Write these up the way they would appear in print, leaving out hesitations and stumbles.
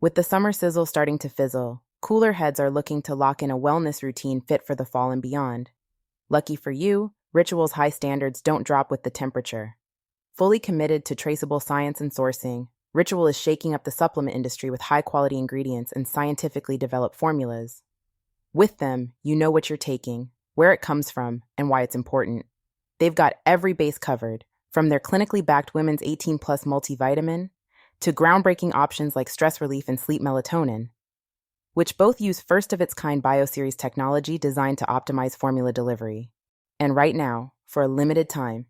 With the summer sizzle starting to fizzle, cooler heads are looking to lock in a wellness routine fit for the fall and beyond. Lucky for you, Ritual's high standards don't drop with the temperature. Fully committed to traceable science and sourcing, Ritual is shaking up the supplement industry with high-quality ingredients and scientifically developed formulas. With them, you know what you're taking, where it comes from, and why it's important. They've got every base covered, from their clinically backed Women's 18-plus multivitamin to groundbreaking options like stress relief and sleep melatonin, which both use first-of-its-kind BioSeries technology designed to optimize formula delivery. And right now, for a limited time,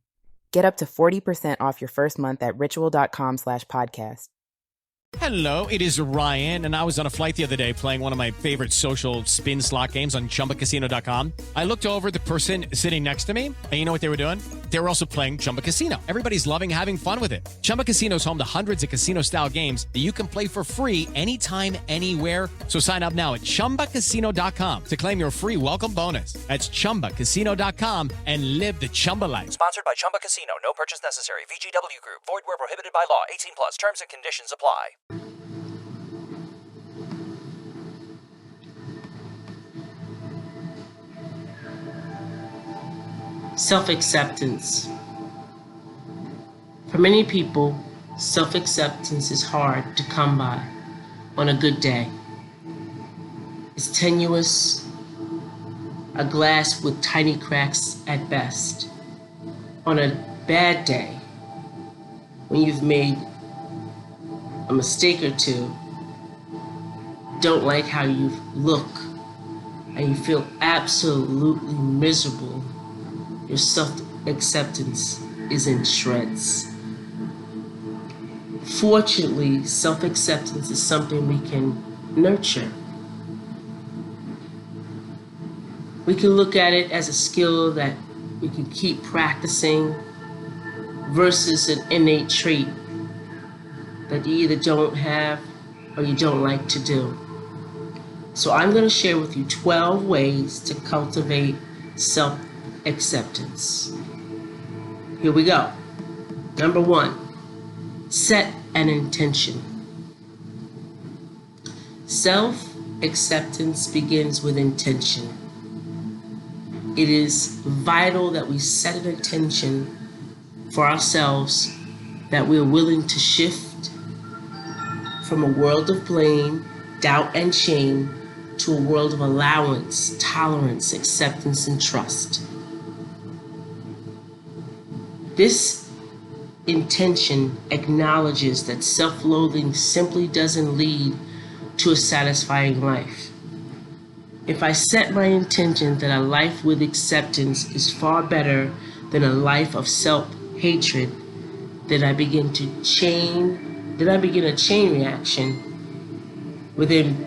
get up to 40% off your first month at ritual.com/podcast. Hello, it is Ryan, and I was on a flight the other day playing one of my favorite social spin slot games on ChumbaCasino.com. I looked over at the person sitting next to me, and you know what they were doing? They were also playing Chumba Casino. Everybody's loving having fun with it. Chumba Casino is home to hundreds of casino-style games that you can play for free anytime, anywhere. So sign up now at ChumbaCasino.com to claim your free welcome bonus. That's ChumbaCasino.com and live the Chumba life. Sponsored by Chumba Casino. No purchase necessary. VGW Group. Void where prohibited by law. 18 plus. Terms and conditions apply. Self-acceptance. For many people, self-acceptance is hard to come by on a good day. It's tenuous, a glass with tiny cracks at best. On a bad day, when you've made a mistake or two, don't like how you look, and you feel absolutely miserable, your self-acceptance is in shreds. Fortunately, self-acceptance is something we can nurture. We can look at it as a skill that we can keep practicing versus an innate trait that you either don't have or you don't like to do. So I'm going to share with you 12 ways to cultivate self-acceptance. Here we go. Number 1, set an intention. Self-acceptance begins with intention. It is vital that we set an intention for ourselves that we're willing to shift from a world of blame, doubt, and shame to a world of allowance, tolerance, acceptance, and trust. This intention acknowledges that self-loathing simply doesn't lead to a satisfying life. If I set my intention that a life with acceptance is far better than a life of self-hatred, then I begin a chain reaction within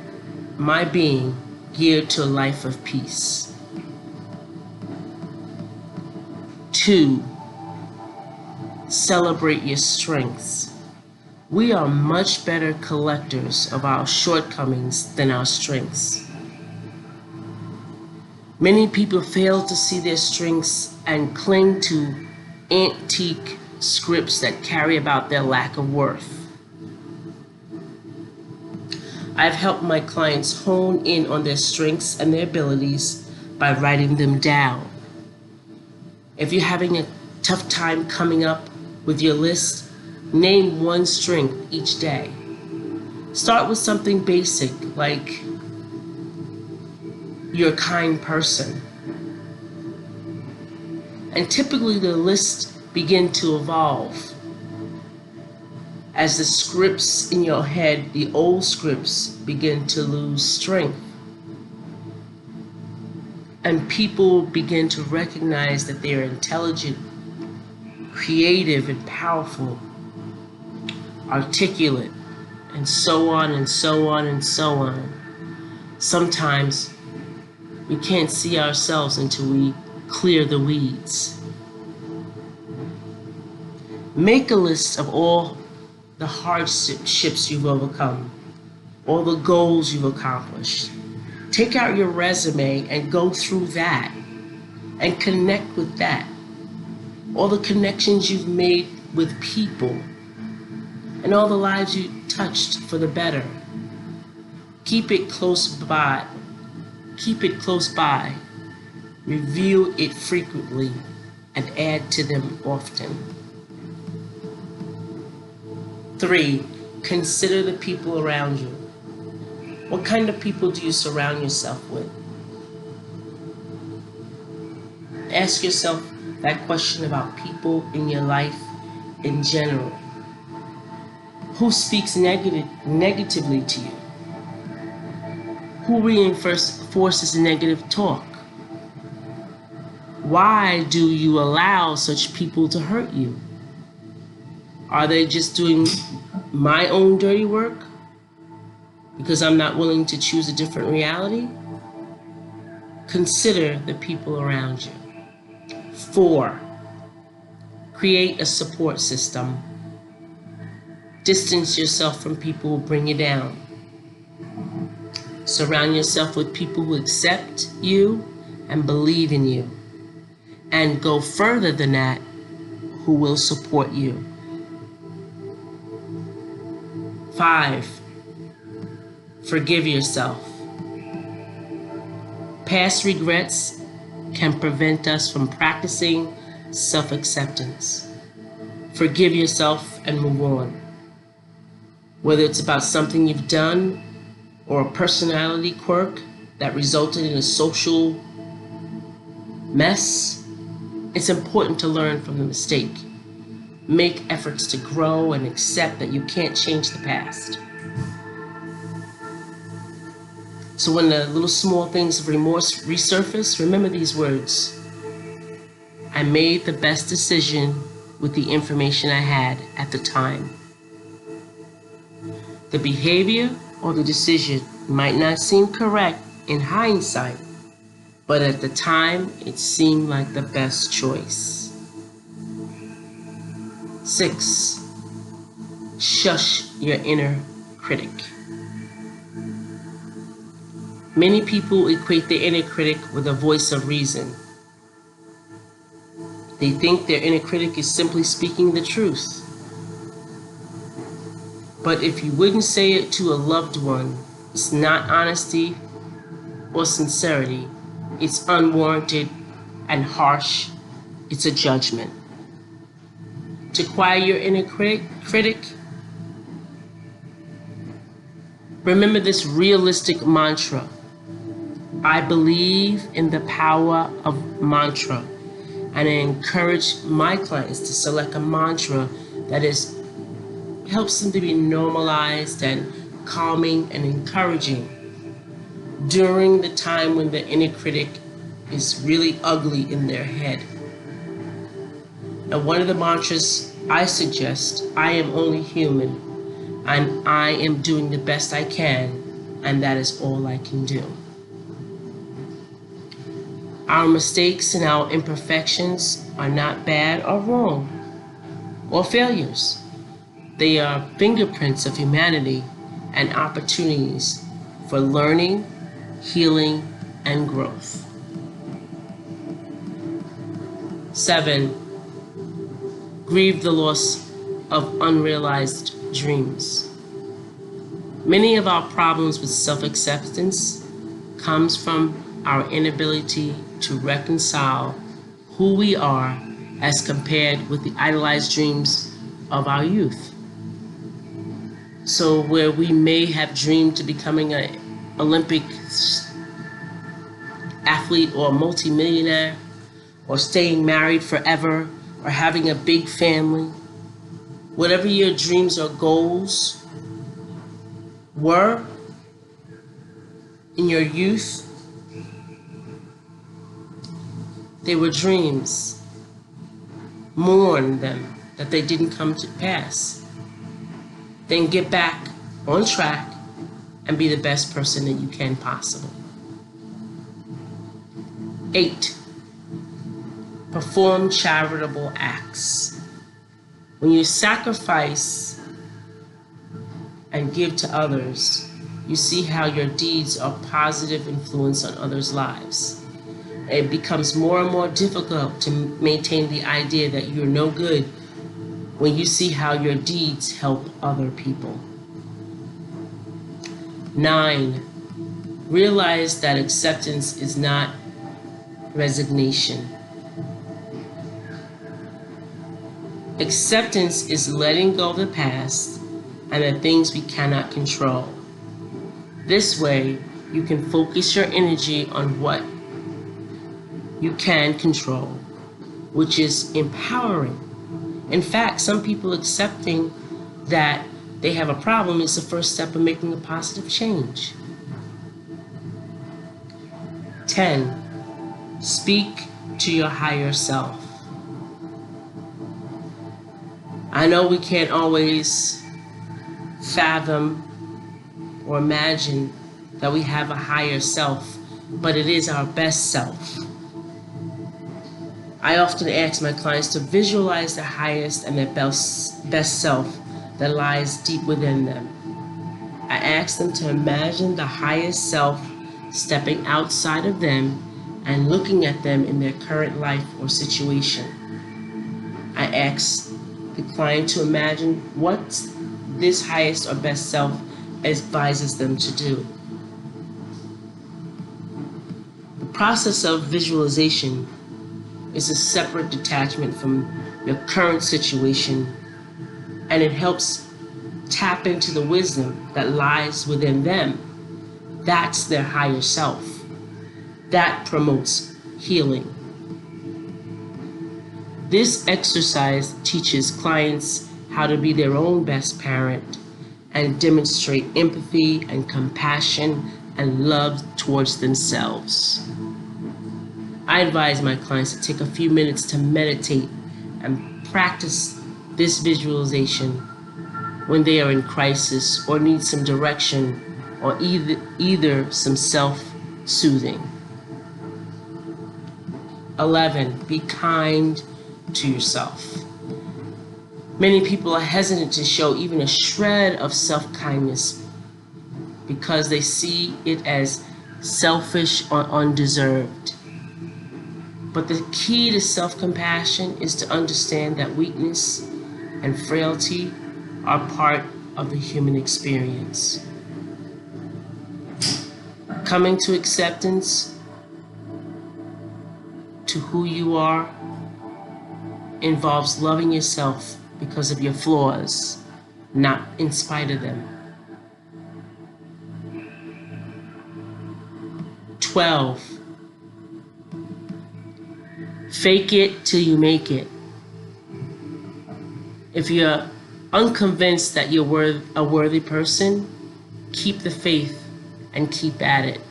my being geared to a life of peace. 2, celebrate your strengths. We are much better collectors of our shortcomings than our strengths. Many people fail to see their strengths and cling to antique scripts that carry about their lack of worth. I've helped my clients hone in on their strengths and their abilities by writing them down. If you're having a tough time coming up with your list, name one strength each day. Start with something basic like you're a kind person. And typically the list begin to evolve as the scripts in your head, the old scripts, begin to lose strength. And people begin to recognize that they are intelligent, creative, and powerful, articulate, and so on and so on and so on. Sometimes we can't see ourselves until we clear the weeds. Make a list of all the hardships you've overcome, all the goals you've accomplished. Take out your resume and go through that and connect with that. All the connections you've made with people and all the lives you touched for the better. Keep it close by. Keep it close by. Review it frequently and add to them often. 3, consider the people around you. What kind of people do you surround yourself with? Ask yourself that question about people in your life in general. Who speaks negatively to you? Who reinforces negative talk? Why do you allow such people to hurt you? Are they just doing my own dirty work because I'm not willing to choose a different reality? Consider the people around you. 4, create a support system. Distance yourself from people who bring you down. Surround yourself with people who accept you and believe in you. And go further than that, who will support you. 5, forgive yourself. Past regrets can prevent us from practicing self-acceptance. Forgive yourself and move on. Whether it's about something you've done or a personality quirk that resulted in a social mess, it's important to learn from the mistake. Make efforts to grow and accept that you can't change the past. So when the little small things of remorse resurface, remember these words. I made the best decision with the information I had at the time. The behavior or the decision might not seem correct in hindsight, but at the time it seemed like the best choice. 6, shush your inner critic. Many people equate their inner critic with a voice of reason. They think their inner critic is simply speaking the truth. But if you wouldn't say it to a loved one, it's not honesty or sincerity. It's unwarranted and harsh. It's a judgment. To quiet your inner critic, remember this realistic mantra. I believe in the power of mantra, and I encourage my clients to select a mantra that helps them to be normalized and calming and encouraging during the time when the inner critic is really ugly in their head. Now, one of the mantras I suggest, I am only human, and I am doing the best I can, and that is all I can do. Our mistakes and our imperfections are not bad or wrong or failures. They are fingerprints of humanity and opportunities for learning, healing, and growth. 7, grieve the loss of unrealized dreams. Many of our problems with self-acceptance comes from our inability to reconcile who we are as compared with the idolized dreams of our youth. So where we may have dreamed to becoming an Olympic athlete or a multimillionaire, or staying married forever, or having a big family, whatever your dreams or goals were in your youth, they were dreams. Mourn them that they didn't come to pass. Then get back on track and be the best person that you can possible. 8, perform charitable acts. When you sacrifice and give to others, you see how your deeds are positive influence on others' lives. It becomes more and more difficult to maintain the idea that you're no good when you see how your deeds help other people. 9, realize that acceptance is not resignation. Acceptance is letting go of the past and the things we cannot control. This way, you can focus your energy on what you can control, which is empowering. In fact, some people accepting that they have a problem is the first step of making a positive change. 10, speak to your higher self. I know we can't always fathom or imagine that we have a higher self, but it is our best self. I often ask my clients to visualize their highest and their best self that lies deep within them. I ask them to imagine the highest self stepping outside of them and looking at them in their current life or situation. I ask the client to imagine what this highest or best self advises them to do. The process of visualization is a separate detachment from your current situation, and it helps tap into the wisdom that lies within them. That's their higher self. That promotes healing. This exercise teaches clients how to be their own best parent and demonstrate empathy and compassion and love towards themselves. I advise my clients to take a few minutes to meditate and practice this visualization when they are in crisis or need some direction or either some self-soothing. 11, be kind to yourself. Many people are hesitant to show even a shred of self-kindness because they see it as selfish or undeserved. But the key to self-compassion is to understand that weakness and frailty are part of the human experience. Coming to acceptance to who you are involves loving yourself because of your flaws, not in spite of them. 12, fake it till you make it. If you're unconvinced that you're a worthy person, keep the faith and keep at it.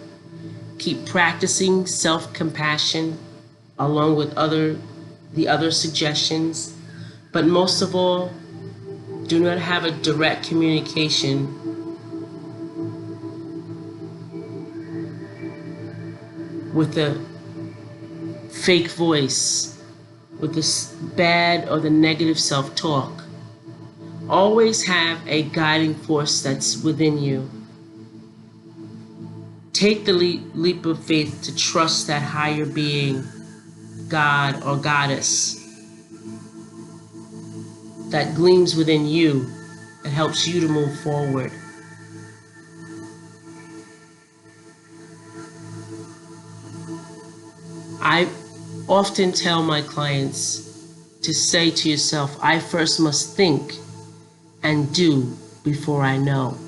Keep practicing self-compassion along with the other suggestions, but most of all, do not have a direct communication with the fake voice, with the bad or the negative self-talk. Always have a guiding force that's within you. Take the leap of faith to trust that higher being, God or Goddess, that gleams within you, that helps you to move forward. I often tell my clients to say to yourself, I first must think and do before I know.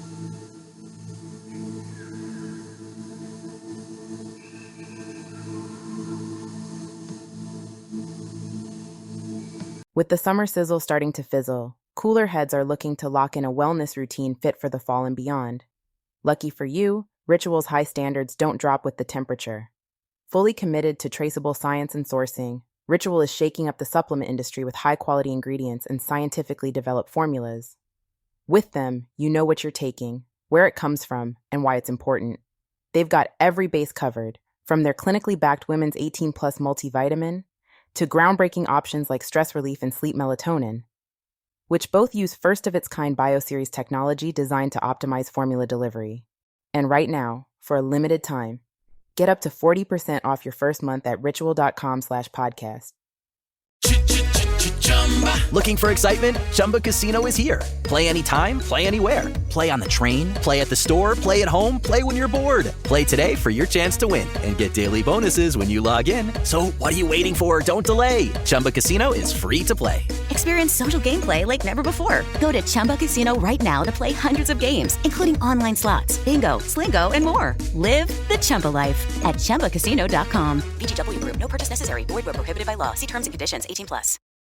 With the summer sizzle starting to fizzle, cooler heads are looking to lock in a wellness routine fit for the fall and beyond. Lucky for you, Ritual's high standards don't drop with the temperature. Fully committed to traceable science and sourcing, Ritual is shaking up the supplement industry with high-quality ingredients and scientifically developed formulas. With them, you know what you're taking, where it comes from, and why it's important. They've got every base covered, from their clinically backed Women's 18-Plus multivitamin to groundbreaking options like stress relief and sleep melatonin, which both use first-of-its-kind BioSeries technology designed to optimize formula delivery. And right now, for a limited time, get up to 40% off your first month at ritual.com/podcast. Looking for excitement? Chumba Casino is here. Play anytime, play anywhere. Play on the train, play at the store, play at home, play when you're bored. Play today for your chance to win and get daily bonuses when you log in. So what are you waiting for? Don't delay. Chumba Casino is free to play. Experience social gameplay like never before. Go to Chumba Casino right now to play hundreds of games, including online slots, bingo, Slingo, and more. Live the Chumba life at ChumbaCasino.com. VGW Group. No purchase necessary. Void where prohibited by law. See terms and conditions. 18+.